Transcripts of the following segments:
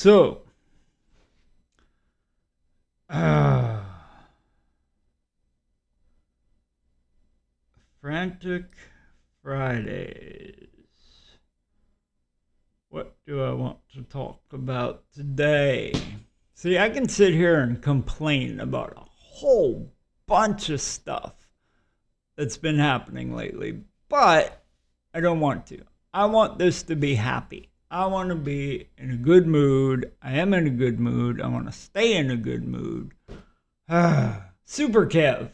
So, uh, Frantic Fridays. What do I want to talk about today? See, I can sit here and complain about a whole bunch of stuff that's been happening lately, but I don't want to. I want this to be happy. I want to be in a good mood. I am in a good mood. I want to stay in a good mood. Super Kev.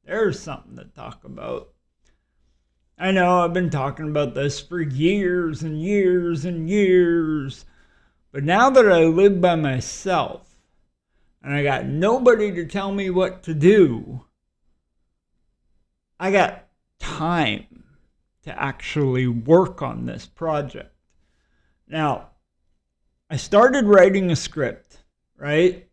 There's something to talk about. I know I've been talking about this for years and years and years. But now that I live by myself and I got nobody to tell me what to do, I got time to actually work on this project. Now, I started writing a script, right?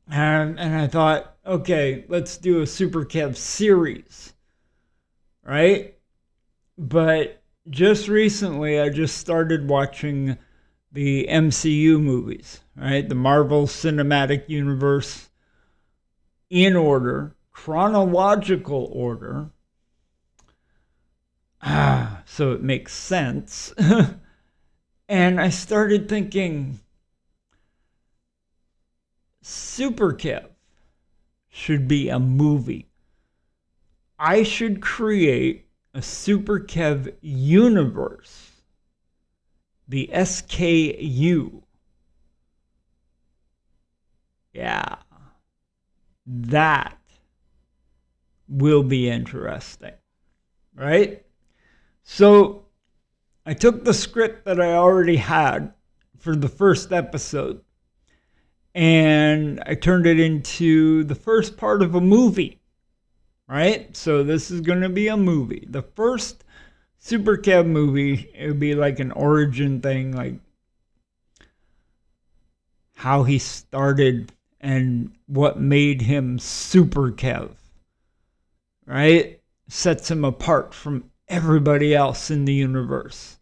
And I thought, okay, let's do a Super Kev series, right? But just recently, I just started watching the MCU movies, right? The Marvel Cinematic Universe in order, chronological order. So it makes sense. And I started thinking, Super Kev should be a movie. I should create a Super Kev universe. The SKU. Yeah. That will be interesting. Right? So I took the script that I already had for the first episode and I turned it into the first part of a movie. Right? So this is going to be a movie. The first Super Kev movie, it would be like an origin thing, like how he started and what made him Super Kev. Right? Sets him apart from everybody else in the universe.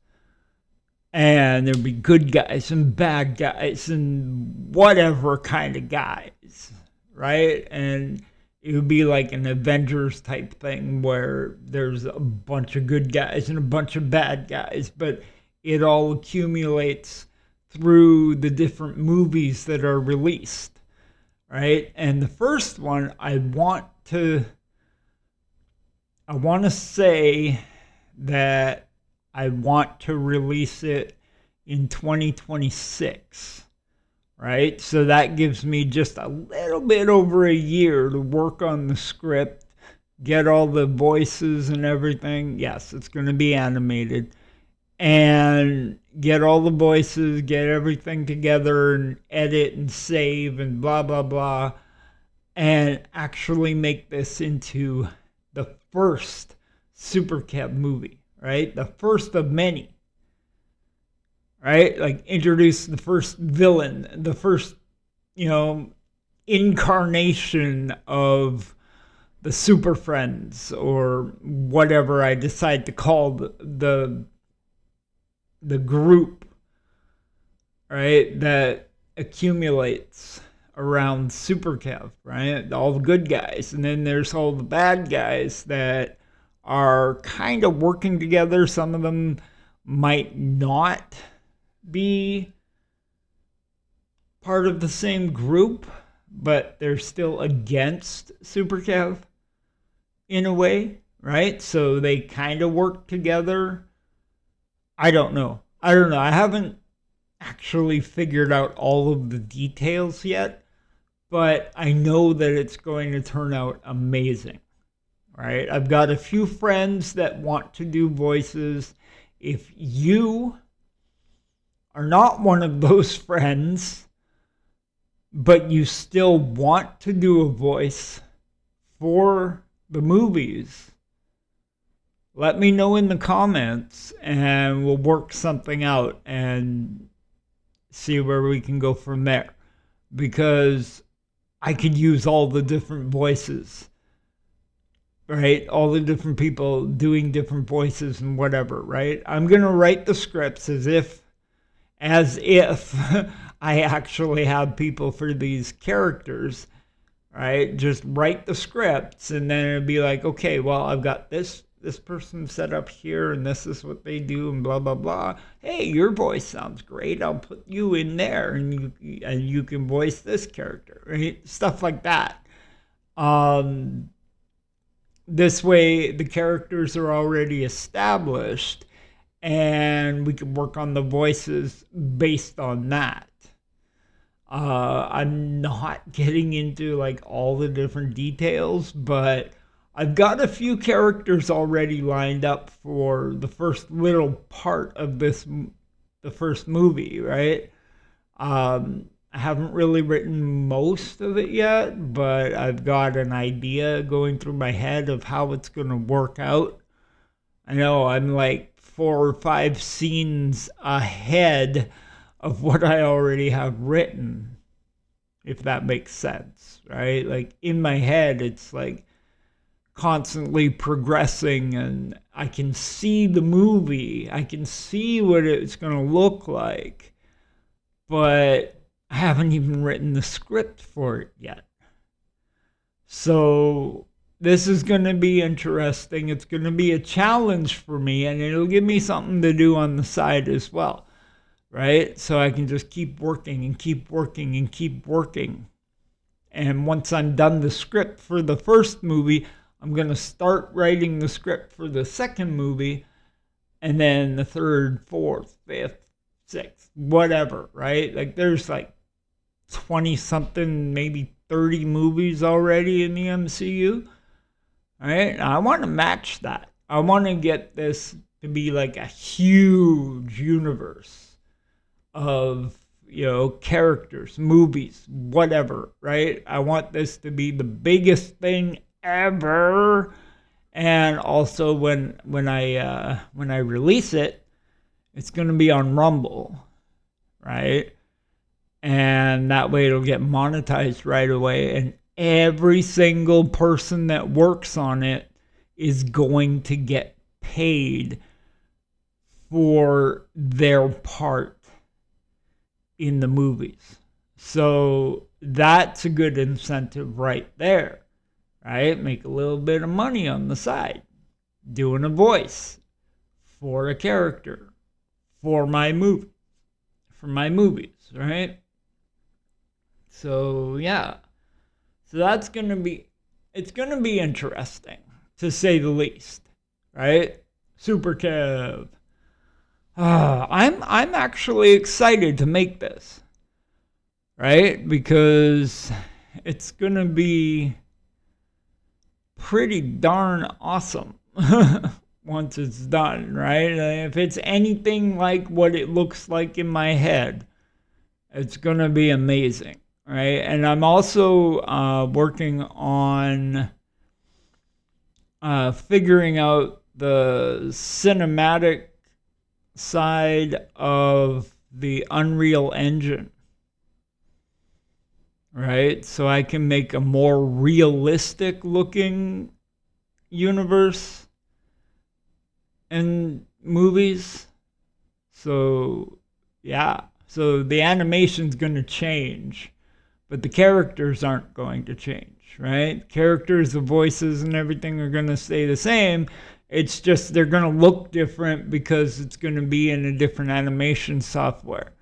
And there'd be good guys and bad guys and whatever kind of guys. Right? And it would be like an Avengers type thing where there's a bunch of good guys and a bunch of bad guys, but it all accumulates through the different movies that are released, right? And the first one, I want to say that I want to release it in 2026. Right? So that gives me just a little bit over a year to work on the script, get all the voices and everything. Yes, it's going to be animated. And get all the voices, get everything together and edit and save and blah, blah, blah. And actually make this into the first Super Kev movie, right? The first of many. Right? Like introduce the first villain, the first, incarnation of the Super Friends or whatever I decide to call the group, right? That accumulates around Super Kev, right? All the good guys. And then there's all the bad guys that are kind of working together. Some of them might not be part of the same group, but they're still against Super Kev in a way, right? So they kind of work together. I don't know. I haven't actually figured out all of the details yet, but I know that it's going to turn out amazing, right? I've got a few friends that want to do voices. If you are not one of those friends, but you still want to do a voice for the movies, let me know in the comments and we'll work something out and see where we can go from there. Because I could use all the different voices, right? All the different people doing different voices and whatever, right? I'm going to write the scripts as if as if I actually have people for these characters, right? Just write the scripts, and then it'd be like, okay, well, I've got this person set up here, and this is what they do, and blah blah blah. Hey, your voice sounds great. I'll put you in there, and you can voice this character, right? Stuff like that. This way, the characters are already established, and we can work on the voices based on that. I'm not getting into like all the different details, but I've got a few characters already lined up for the first little part of the first movie, right? I haven't really written most of it yet, but I've got an idea going through my head of how it's going to work out. I know I'm like 4 or 5 scenes ahead of what I already have written, if that makes sense, right? Like in my head, it's like constantly progressing, and I can see the movie. I can see what it's going to look like, but I haven't even written the script for it yet. So this is going to be interesting. It's going to be a challenge for me, and it'll give me something to do on the side as well, right? So I can just keep working and keep working and keep working. And once I'm done the script for the first movie, I'm going to start writing the script for the second movie, and then the third, fourth, fifth, sixth, whatever, right? Like there's like 20 something, maybe 30 movies already in the MCU, right? I want to match that. I want to get this to be like a huge universe of, characters, movies, whatever, right? I want this to be the biggest thing ever. And also when I release it, it's going to be on Rumble, right? And that way it'll get monetized right away, and every single person that works on it is going to get paid for their part in the movies. So that's a good incentive right there, right? Make a little bit of money on the side doing a voice for a character for my movies, right? So yeah, so it's going to be interesting, to say the least, right? Super Kev. I'm actually excited to make this, right? Because it's going to be pretty darn awesome once it's done, right? If it's anything like what it looks like in my head, it's going to be amazing. Right, and I'm also working on figuring out the cinematic side of the Unreal Engine, right? So I can make a more realistic looking universe in movies. So yeah, so the animation's going to change, but the characters aren't going to change, right? Characters, the voices, and everything are going to stay the same. It's just they're going to look different because it's going to be in a different animation software,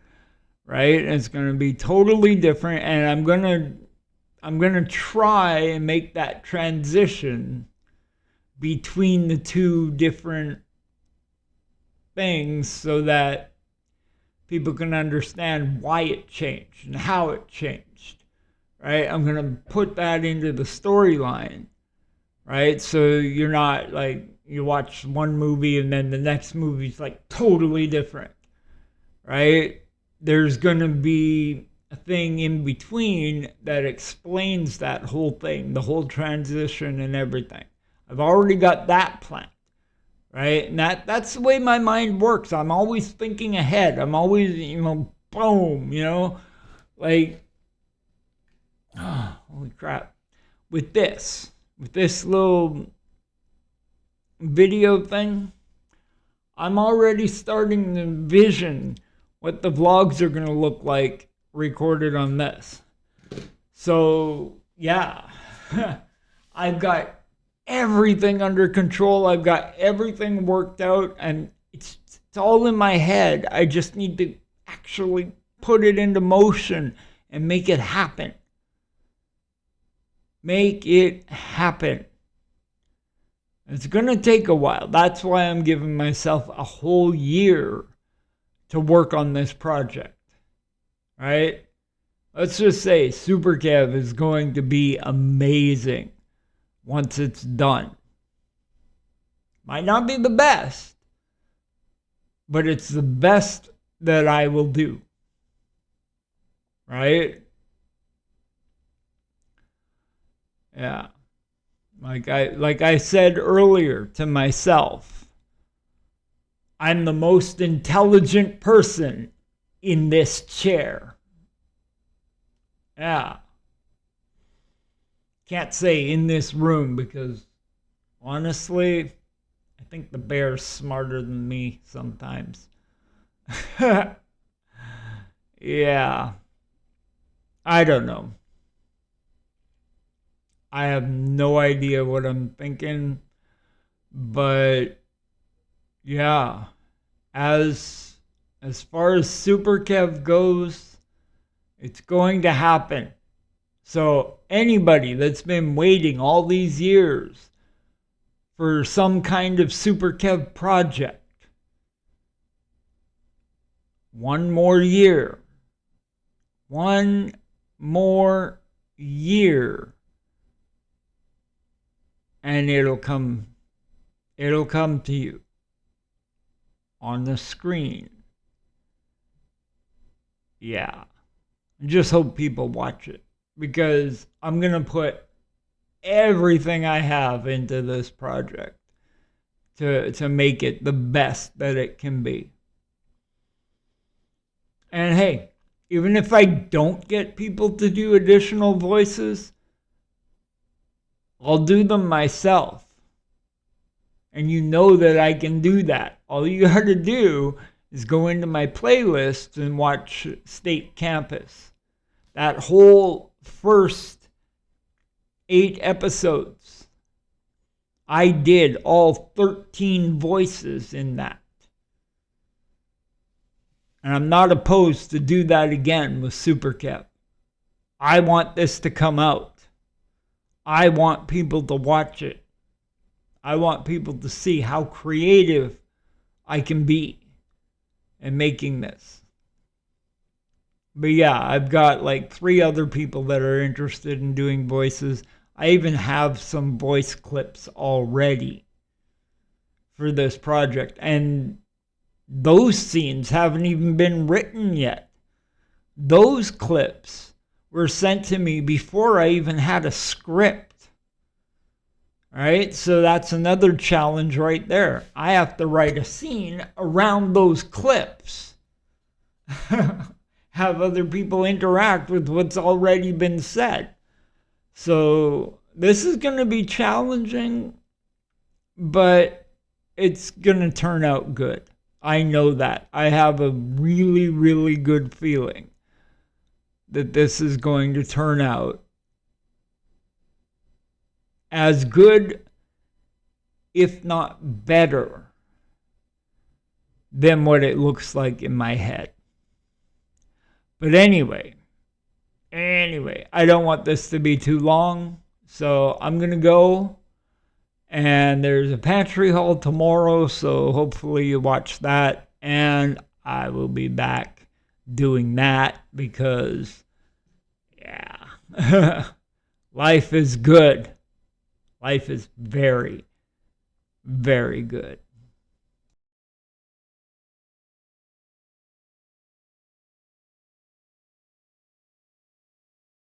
right? It's going to be totally different, and I'm going to try and make that transition between the two different things so that people can understand why it changed and how it changed. Right? I'm going to put that into the storyline, right? So you're not like, you watch one movie and then the next movie's like totally different, right? There's going to be a thing in between that explains that whole thing, the whole transition and everything. I've already got that planned, right? And that's the way my mind works. I'm always thinking ahead. I'm always, boom, like, oh, holy crap. With this little video thing, I'm already starting to envision what the vlogs are going to look like recorded on this. So, yeah, I've got everything under control. I've got everything worked out, and it's all in my head. I just need to actually put it into motion and make it happen. Make it happen. It's going to take a while. That's why I'm giving myself a whole year to work on this project. Right? Let's just say Super Kev is going to be amazing once it's done. Might not be the best, but it's the best that I will do. Right? Yeah. Like I said earlier to myself, I'm the most intelligent person in this chair. Yeah. Can't say in this room because honestly, I think the bear's smarter than me sometimes. Yeah. I don't know. I have no idea what I'm thinking, but yeah, as far as Super Kev goes, it's going to happen. So anybody that's been waiting all these years for some kind of Super Kev project, one more year, and it'll come to you on the screen. Yeah. I just hope people watch it, because I'm going to put everything I have into this project to make it the best that it can be. And hey, even if I don't get people to do additional voices, I'll do them myself. And you know that I can do that. All you got to do is go into my playlist and watch State Campus. That whole first 8 episodes, I did all 13 voices in that. And I'm not opposed to do that again with Super Kev. I want this to come out. I want people to watch it. I want people to see how creative I can be in making this. But yeah, I've got like 3 other people that are interested in doing voices. I even have some voice clips already for this project. And those scenes haven't even been written yet. Those clips were sent to me before I even had a script. All right, so that's another challenge right there. I have to write a scene around those clips. Have other people interact with what's already been said. So this is going to be challenging, but it's going to turn out good. I know that. I have a really, really good feeling that this is going to turn out as good, if not better, than what it looks like in my head. But anyway, I don't want this to be too long, so I'm going to go. And there's a pantry haul tomorrow, so hopefully you watch that. And I will be back doing that because, yeah, life is good. Life is very, very good.